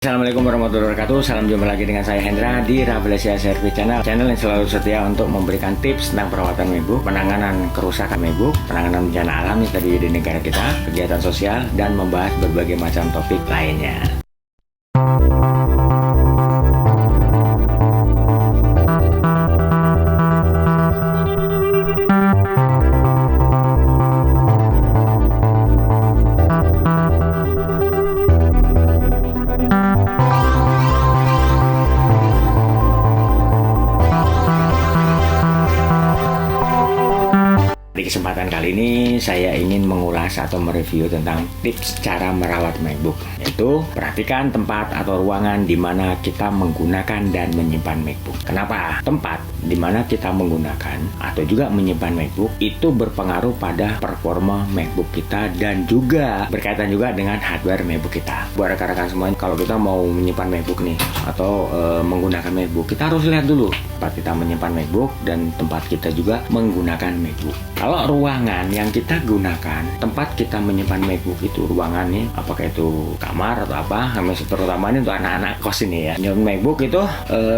Assalamualaikum warahmatullahi wabarakatuh. Salam jumpa lagi dengan saya Hendra di Rafflesia Service Channel yang selalu setia untuk memberikan tips tentang perawatan MacBook, penanganan kerusakan MacBook, penanganan bencana alam yang terjadi di negara kita, kegiatan sosial, dan membahas berbagai macam topik lainnya. Di kesempatan kali ini saya ingin mengulas atau mereview tentang tips cara merawat MacBook, yaitu perhatikan tempat atau ruangan di mana kita menggunakan dan menyimpan MacBook. Kenapa? Tempat di mana kita menggunakan atau juga menyimpan MacBook itu berpengaruh pada performa MacBook kita dan juga berkaitan juga dengan hardware MacBook kita. Buat rekan-rekan semuanya, kalau kita mau menyimpan MacBook nih atau menggunakan MacBook, kita harus lihat dulu tempat kita menyimpan MacBook dan tempat kita juga menggunakan MacBook. Kalau ruangan yang kita gunakan, tempat kita menyimpan MacBook itu ruangannya, apakah itu kamar atau apa, terutama ini untuk anak-anak kos ini ya. Menyimpan MacBook itu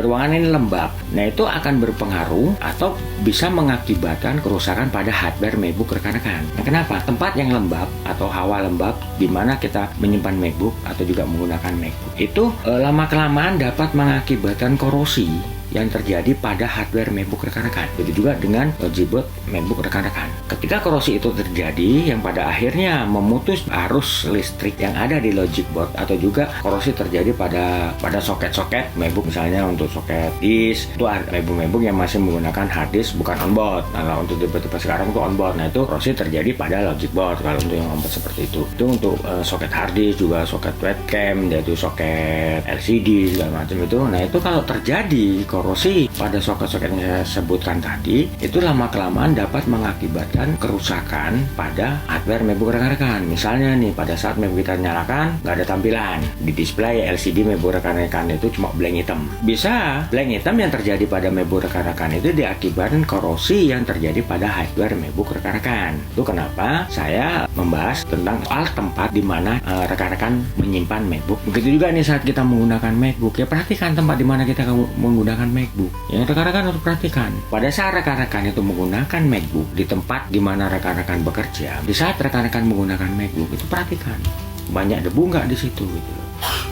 ruangan ini lembab. Nah, itu akan berpengaruh atau bisa mengakibatkan kerusakan pada hardware MacBook rekan-rekan. Nah, kenapa? Tempat yang lembab atau hawa lembab di mana kita menyimpan MacBook atau juga menggunakan MacBook itu lama-kelamaan dapat mengakibatkan korosi yang terjadi pada hardware MacBook rekan-rekan. Begitu juga dengan logic MacBook rekan-rekan. Ketika korosi itu terjadi yang pada akhirnya memutus arus listrik yang ada di logic board atau juga korosi terjadi pada soket-soket MacBook, misalnya untuk soket disk itu MacBook yang masih menggunakan hard disk bukan onboard. Nah, untuk tipe-tipe sekarang itu onboard. Nah, itu korosi terjadi pada logic board kalau untuk yang onboard seperti itu. Itu untuk soket hard disk, juga soket webcam, yaitu soket LCD segala macam itu. Nah, itu kalau terjadi korosi pada soket-soket yang saya sebutkan tadi, itu lama-kelamaan dapat mengakibatkan kerusakan pada hardware MacBook rekan-rekan. Misalnya nih, pada saat MacBook kita nyalakan, nggak ada tampilan. Di display LCD MacBook rekan-rekan itu cuma blank hitam. Bisa blank hitam yang terjadi pada MacBook rekan-rekan itu diakibatkan korosi yang terjadi pada hardware MacBook rekan-rekan. Itu kenapa saya membahas tentang soal tempat di mana rekan-rekan menyimpan MacBook. Begitu juga nih saat kita menggunakan MacBook, ya perhatikan tempat di mana kita menggunakan MacBook. Yang rekan-rekan harus perhatikan. Pada saat rekan-rekan itu menggunakan MacBook di tempat di mana rekan-rekan bekerja, di saat rekan-rekan menggunakan MacBook itu perhatikan banyak debu nggak di situ gitu.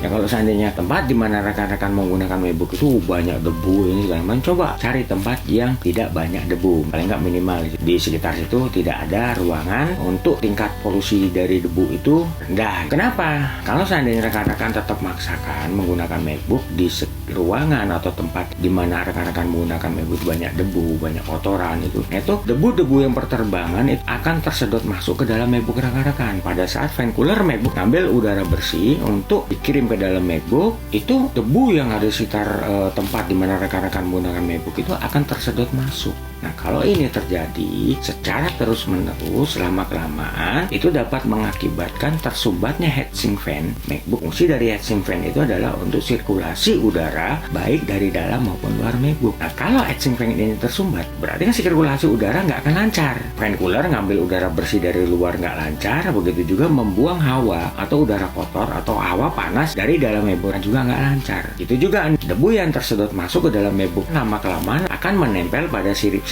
Ya kalau seandainya tempat di mana rekan-rekan menggunakan MacBook itu banyak debu ini segala macam, coba cari tempat yang tidak banyak debu, paling nggak minimal di sekitar situ tidak ada ruangan untuk tingkat polusi dari debu itu rendah. Kenapa? Kalau seandainya rekan-rekan tetap maksakan menggunakan MacBook di ruangan atau tempat di mana rekan-rekan menggunakan MacBook banyak debu, banyak kotoran itu debu-debu yang berterbangan itu akan tersedot masuk ke dalam MacBook rekan-rekan. Pada saat fan cooler MacBook ambil udara bersih untuk dikirim ke dalam MacBook, itu debu yang ada di sekitar tempat di mana rekan-rekan menggunakan MacBook itu akan tersedot masuk. Nah, kalau ini terjadi secara terus-menerus lama-kelamaan, itu dapat mengakibatkan tersumbatnya heatsink fan MacBook. Fungsi dari heatsink fan itu adalah untuk sirkulasi udara baik dari dalam maupun luar MacBook. Nah, kalau heatsink fan ini tersumbat, berarti kan sirkulasi udara nggak akan lancar. Fan cooler ngambil udara bersih dari luar nggak lancar, begitu juga membuang hawa atau udara kotor atau hawa panas dari dalam MacBook juga nggak lancar. Itu juga debu yang tersedot masuk ke dalam MacBook lama-kelamaan akan menempel pada sirip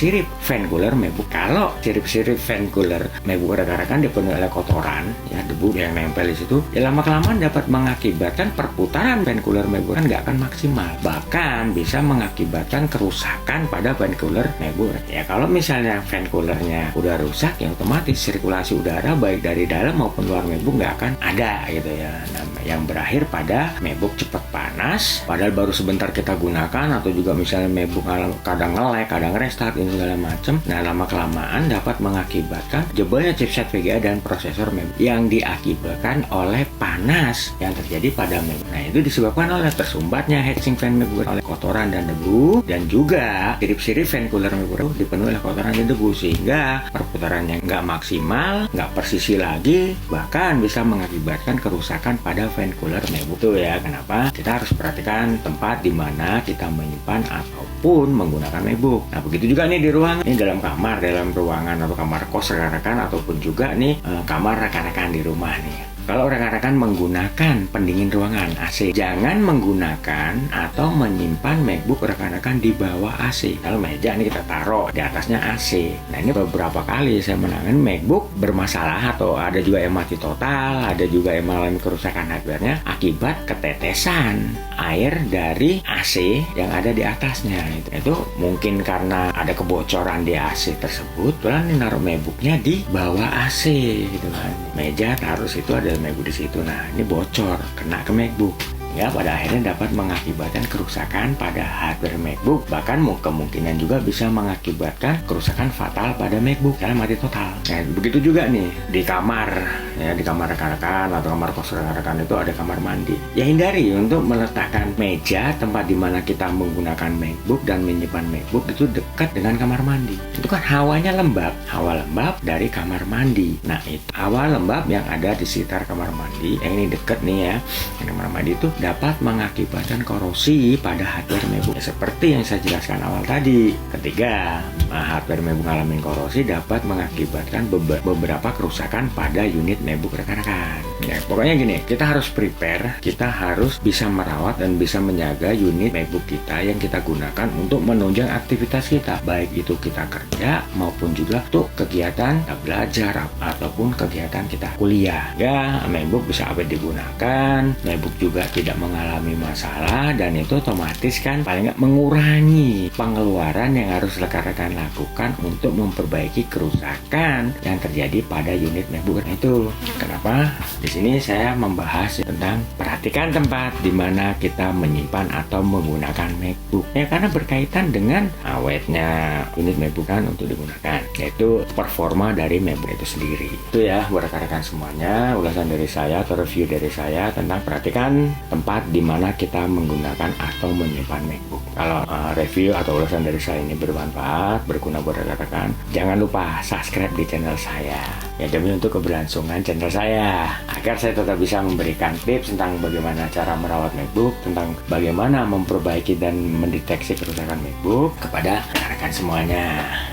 fan cooler MacBook. Kalau sirip-sirip fan cooler MacBook rekan-rekan dipenuhi oleh kotoran, ya debu yang nempel di situ, ya lama-kelamaan dapat mengakibatkan perputaran fan cooler MacBook kan nggak akan maksimal. Bahkan bisa mengakibatkan kerusakan pada fan cooler MacBook. Ya kalau misalnya fan coolernya udah rusak, ya otomatis sirkulasi udara baik dari dalam maupun luar MacBook nggak akan ada gitu ya. Nah, yang berakhir pada MacBook cepat panas, padahal baru sebentar kita gunakan, atau juga misalnya MacBook kadang nge-lag, kadang restart ini segala macam. Nah, lama-kelamaan dapat mengakibatkan jebolnya chipset VGA dan prosesor MacBook yang diakibatkan oleh panas yang terjadi pada MacBook. Nah, itu disebabkan oleh tersumbatnya heatsink fan MacBook oleh kotoran dan debu, dan juga sirip-sirip fan cooler MacBook dipenuhi oleh kotoran dan debu, sehingga perputarannya nggak maksimal, nggak presisi lagi, bahkan bisa mengakibatkan kerusakan pada fan cooler MacBook. Itu ya kenapa kita harus perhatikan tempat di mana kita menyimpan ataupun menggunakan MacBook. Nah, begitu juga nih di ruangan, ini dalam kamar, dalam ruangan atau kamar kos rekan-rekan, ataupun juga nih kamar rekan-rekan di rumah nih. Kalau rekan-rekan menggunakan pendingin ruangan AC, jangan menggunakan atau menyimpan MacBook rekan-rekan di bawah AC. Kalau meja ini kita taruh di atasnya AC. Nah, ini beberapa kali saya menangani MacBook bermasalah, atau ada juga yang mati total, ada juga yang mengalami kerusakan hardware-nya akibat ketetesan air dari AC yang ada di atasnya. Itu mungkin karena ada kebocoran di AC tersebut, tuhan naruh MacBooknya di bawah AC gitu kan. Meja taruh situ, ada MacBook di situ. Nah, ini bocor, kena ke MacBook. Ya, pada akhirnya dapat mengakibatkan kerusakan pada hardware MacBook, bahkan kemungkinan juga bisa mengakibatkan kerusakan fatal pada MacBook karena mati total. Nah, begitu juga nih di kamar, ya, di kamar rekan-rekan atau kamar kos rekan-rekan itu ada kamar mandi. Ya, hindari untuk meletakkan meja tempat di mana kita menggunakan MacBook dan menyimpan MacBook itu dekat dengan kamar mandi. Itu kan hawanya lembab, hawa lembab dari kamar mandi. Nah, itu hawa lembab yang ada di sekitar kamar mandi, yang ini dekat nih ya, kamar mandi itu dapat mengakibatkan korosi pada hardware MacBook. Ya, seperti yang saya jelaskan awal tadi, ketika hardware MacBook mengalami korosi dapat mengakibatkan beberapa kerusakan pada unit MacBook rekan-rekan. Ya, pokoknya gini, kita harus prepare, kita harus bisa merawat dan bisa menjaga unit MacBook kita yang kita gunakan untuk menunjang aktivitas kita, baik itu kita kerja maupun juga untuk kegiatan belajar ataupun kegiatan kita kuliah. Ya, MacBook bisa awet digunakan, MacBook juga tidak mengalami masalah, dan itu otomatis kan paling nggak mengurangi pengeluaran yang harus rekan-rekan lakukan untuk memperbaiki kerusakan yang terjadi pada unit MacBook. Nah, itu kenapa di sini saya membahas tentang perhatikan tempat di mana kita menyimpan atau menggunakan MacBook. Ya, karena berkaitan dengan awetnya unit MacBook kan untuk digunakan, yaitu performa dari MacBook itu sendiri. Itu ya buat rekan-rekan semuanya, ulasan dari saya atau review dari saya tentang perhatikan tempat di mana kita menggunakan atau menyimpan MacBook. Kalau review atau ulasan dari saya ini bermanfaat, berguna buat rekan-rekan, jangan lupa subscribe di channel saya. Ya, demi untuk keberlangsungan channel saya, agar saya tetap bisa memberikan tips tentang bagaimana cara merawat MacBook, tentang bagaimana memperbaiki dan mendeteksi kerusakan MacBook kepada rekan-rekan semuanya.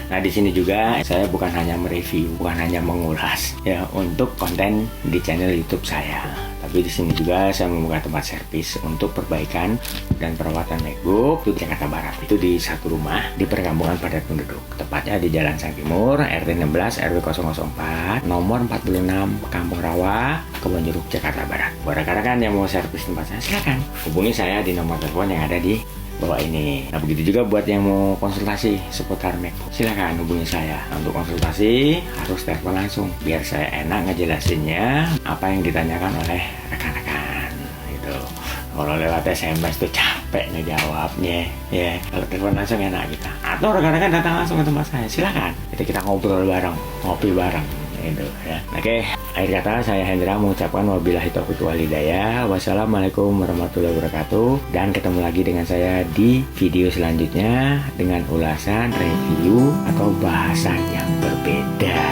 Nah, di sini juga saya bukan hanya mereview, bukan hanya mengulas ya untuk konten di channel YouTube saya. Tapi di sini juga saya membuka tempat servis untuk perbaikan dan perawatan MacBook di Jakarta Barat. Itu di satu rumah di perkampungan padat penduduk. Tepatnya di Jalan Sang Timur, RT 16 RW 004, nomor 46, Kampung Rawa, Kebonjeruk, Jakarta Barat. Buat rekan-rekan yang mau servis tempat saya, silakan hubungi saya di nomor telepon yang ada di bawah ini. Nah, begitu juga buat yang mau konsultasi seputar MacBook, silakan hubungi saya. Untuk konsultasi harus telepon langsung biar saya enak ngejelasinnya apa yang ditanyakan oleh rekan-rekan gitu. Kalau lewat SMS tuh capek ngejawabnya ya. Kalau telepon langsung enak kita. Atau rekan-rekan datang langsung ke tempat saya, silakan. Kita ngobrol bareng, ngopi bareng gitu ya. Oke, akhir kata saya Hendra mengucapkan wabillahi taufiq wal hidayah. Wassalamualaikum warahmatullahi wabarakatuh, dan ketemu lagi dengan saya di video selanjutnya dengan ulasan, review atau bahasan yang berbeda.